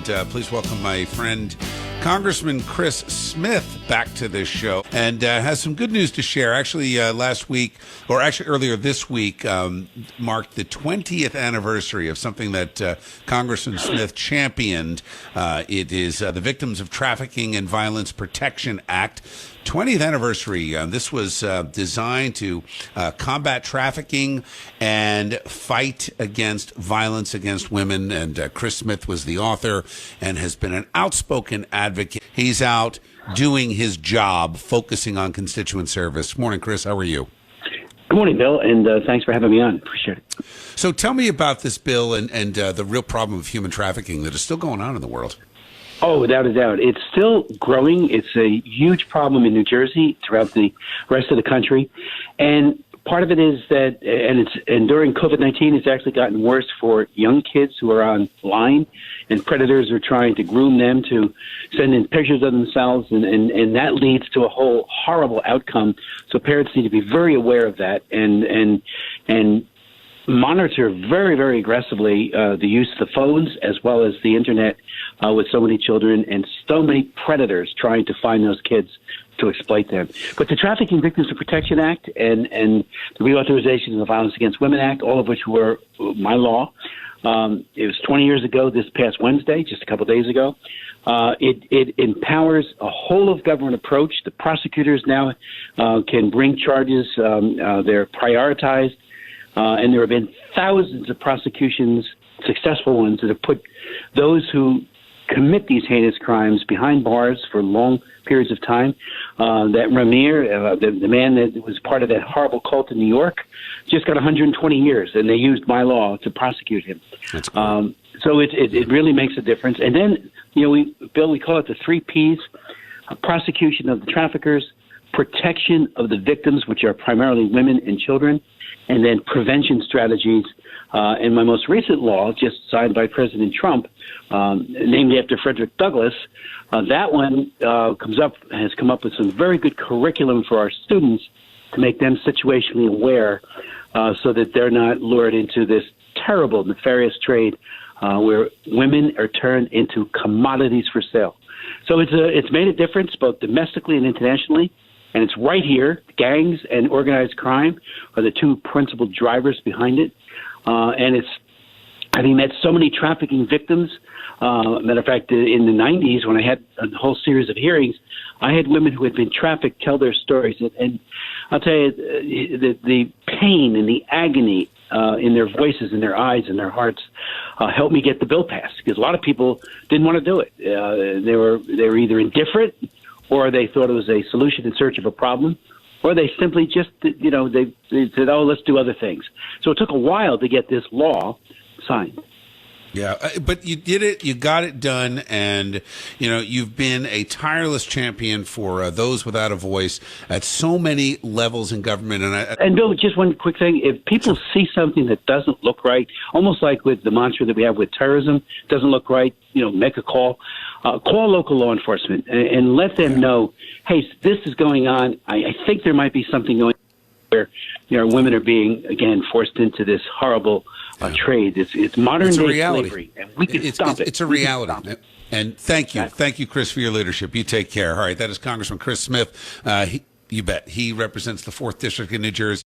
and please welcome my friend, Congressman Chris Smith, back to this show, and has some good news to share. Actually, last week, or actually earlier this week, marked the 20th anniversary of something that Congressman Smith championed. It is the Victims of Trafficking and Violence Protection Act. 20th anniversary. This was designed to combat trafficking and fight against violence against women. And Chris Smith was the author and has been an outspoken advocate. He's out doing his job, focusing on constituent service. Morning, Chris. How are you? Good morning, Bill, and thanks for having me on. Appreciate it. So tell me about this bill and the real problem of human trafficking that is still going on in the world. Oh, without a doubt. It's still growing. It's a huge problem in New Jersey, throughout the rest of the country. And part of it is that, and during COVID-19, it's actually gotten worse for young kids who are online, and predators are trying to groom them to send in pictures of themselves, and that leads to a whole horrible outcome. So parents need to be very aware of that and monitor very, very aggressively the use of the phones as well as the internet with so many children and so many predators trying to find those kids to exploit them. But the Trafficking Victims of Protection Act and the Reauthorization of the Violence Against Women Act, all of which were my law, it was 20 years ago this past Wednesday, just a couple of days ago. It empowers a whole-of-government approach. The prosecutors now can bring charges. They're prioritized. And there have been thousands of prosecutions, successful ones, that have put those who commit these heinous crimes behind bars for long periods of time. That Ramir, the man that was part of that horrible cult in New York, just got 120 years, and they used my law to prosecute him. That's cool. So it really makes a difference. And then, Bill, we call it the 3 Ps: prosecution of the traffickers, protection of the victims, which are primarily women and children, and then prevention strategies. In my most recent law, just signed by President Trump, named after Frederick Douglass, that one has come up with some very good curriculum for our students to make them situationally aware, so that they're not lured into this terrible, nefarious trade where women are turned into commodities for sale. So it's made a difference both domestically and internationally. And it's right here. Gangs and organized crime are the 2 principal drivers behind it. And having met so many trafficking victims. Matter of fact, in the 90s, when I had a whole series of hearings, I had women who had been trafficked tell their stories. And I'll tell you, the pain and the agony in their voices, in their eyes, and their hearts helped me get the bill passed, because a lot of people didn't want to do it. They were either indifferent, or they thought it was a solution in search of a problem, or they simply just, they said, oh, let's do other things. So it took a while to get this law signed. Yeah, but you did it. You got it done, and you've been a tireless champion for those without a voice at so many levels in government. And Bill, just one quick thing: if people see something that doesn't look right, almost like with the mantra that we have with terrorism, doesn't look right, make a call. Call local law enforcement and let them know, hey, this is going on. I think there might be something going on where women are being again forced into this horrible trade. It's modern day slavery, and we can stop it. It's a reality. And thank you, Chris, for your leadership. You take care. All right, that is Congressman Chris Smith. You bet. He represents the 4th District in New Jersey.